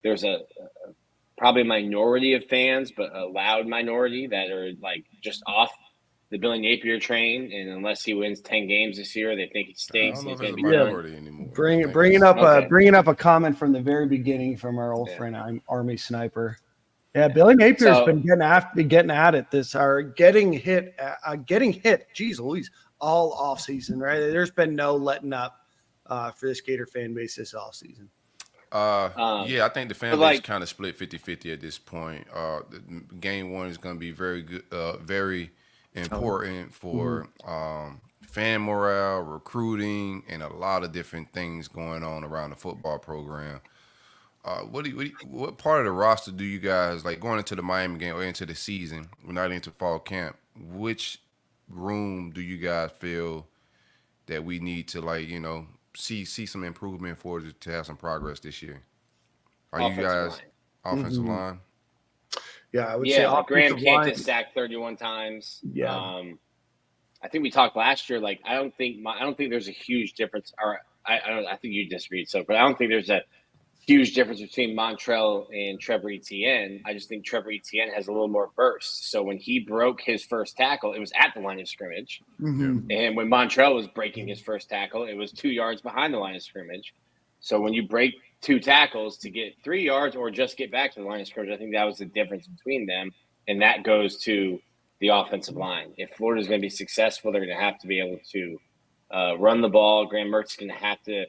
there's a probably a minority of fans, but a loud minority that are like just off the Billy Napier train. And unless he wins 10 games this year, they think he I stinks don't and know if he's it's going a to be done. minority anymore. Bringing up a comment from the very beginning from our old friend, I'm Army Sniper. Yeah, Billy Napier's been getting at it getting hit. Geez Louise, all off season, right? There's been no letting up for this Gator fan base this off season. Yeah, I think the fan base kind of split 50-50 at this point. Game one is going to be very good, very important for fan morale, recruiting, and a lot of different things going on around the football program. What part of the roster do you guys like going into the Miami game or into the season? We're not into fall camp. Which room do you guys feel that we need to see some improvement for to have some progress this year? Are you guys offensive line? Yeah, I would say like Graham Canton sacked 31 times. Yeah. I think we talked last year. Like, I don't think there's a huge difference. Or I think you disagreed. But I don't think there's a huge difference between Montrell and Trevor Etienne. I just think Trevor Etienne has a little more burst. So when he broke his first tackle, it was at the line of scrimmage. And when Montrell was breaking his first tackle, it was 2 yards behind the line of scrimmage. So when you break 2 tackles to get 3 yards or just get back to the line of scrimmage, I think that was the difference between them. And that goes to the offensive line. If Florida's going to be successful, they're going to have to be able to run the ball. Graham Mertz is going to have to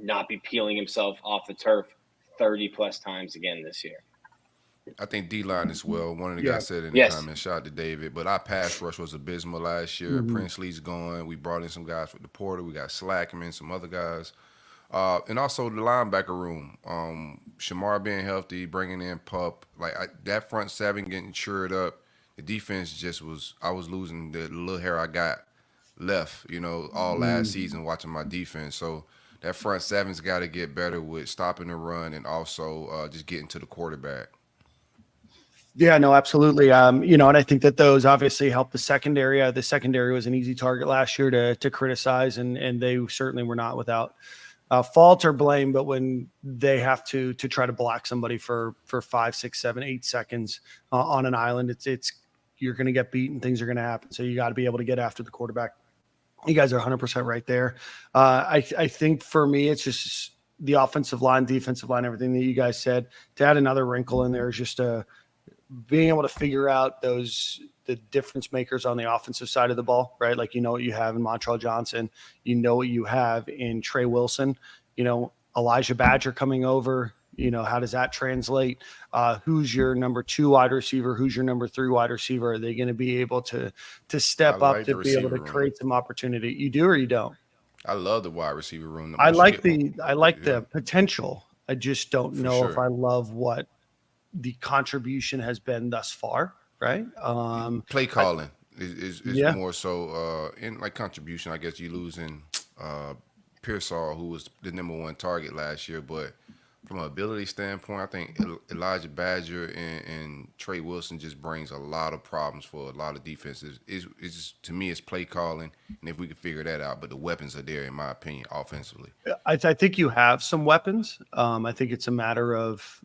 not be peeling himself off the turf 30-plus times again this year. I think D-line as well. One of the guys said in the comments, shout out to David, but our pass rush was abysmal last year. Princely's gone. We brought in some guys with the porter. We got Slackman, some other guys. And also the linebacker room. Shamar being healthy, bringing in Pup. That front seven getting cheered up. The defense just was – I was losing the little hair I got left, all last season watching my defense. So that front seven's got to get better with stopping the run and also just getting to the quarterback. Yeah, no, absolutely. And I think that those obviously help the secondary. The secondary was an easy target last year to criticize, and they certainly were not without fault or blame. But when they have to try to block somebody for 5, 6, 7, 8 seconds on an island, it's you're going to get beaten. Things are going to happen. So you got to be able to get after the quarterback. You guys are 100% right there. I think for me, it's just the offensive line, defensive line, everything that you guys said. To add another wrinkle in there is just being able to figure out the difference makers on the offensive side of the ball, right? Like, what you have in Montrell Johnson, what you have in Trey Wilson, Elijah Badger coming over, how does that translate? Who's your number 2 wide receiver? Who's your number 3 wide receiver? Are they going to be able to step up to be able to create some opportunity? You do or you don't? I love the wide receiver room. I like the potential. I just don't know if I love what the contribution has been thus far, right? Play calling is more so in contribution. I guess you losing Pearsall, who was the number 1 target last year, but from an ability standpoint, I think Elijah Badger and Trey Wilson just brings a lot of problems for a lot of defenses. To me, it's play calling, and if we could figure that out, but the weapons are there, in my opinion, offensively. I think you have some weapons. I think it's a matter of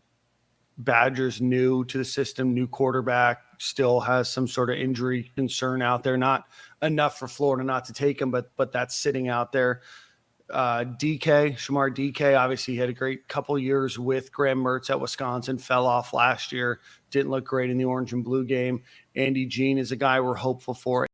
Badger's new to the system, new quarterback, still has some sort of injury concern out there. Not enough for Florida not to take him, but that's sitting out there. Shamar DK, obviously he had a great couple years with Graham Mertz at Wisconsin, fell off last year, didn't look great in the orange and blue game. Andy Jean is a guy we're hopeful for.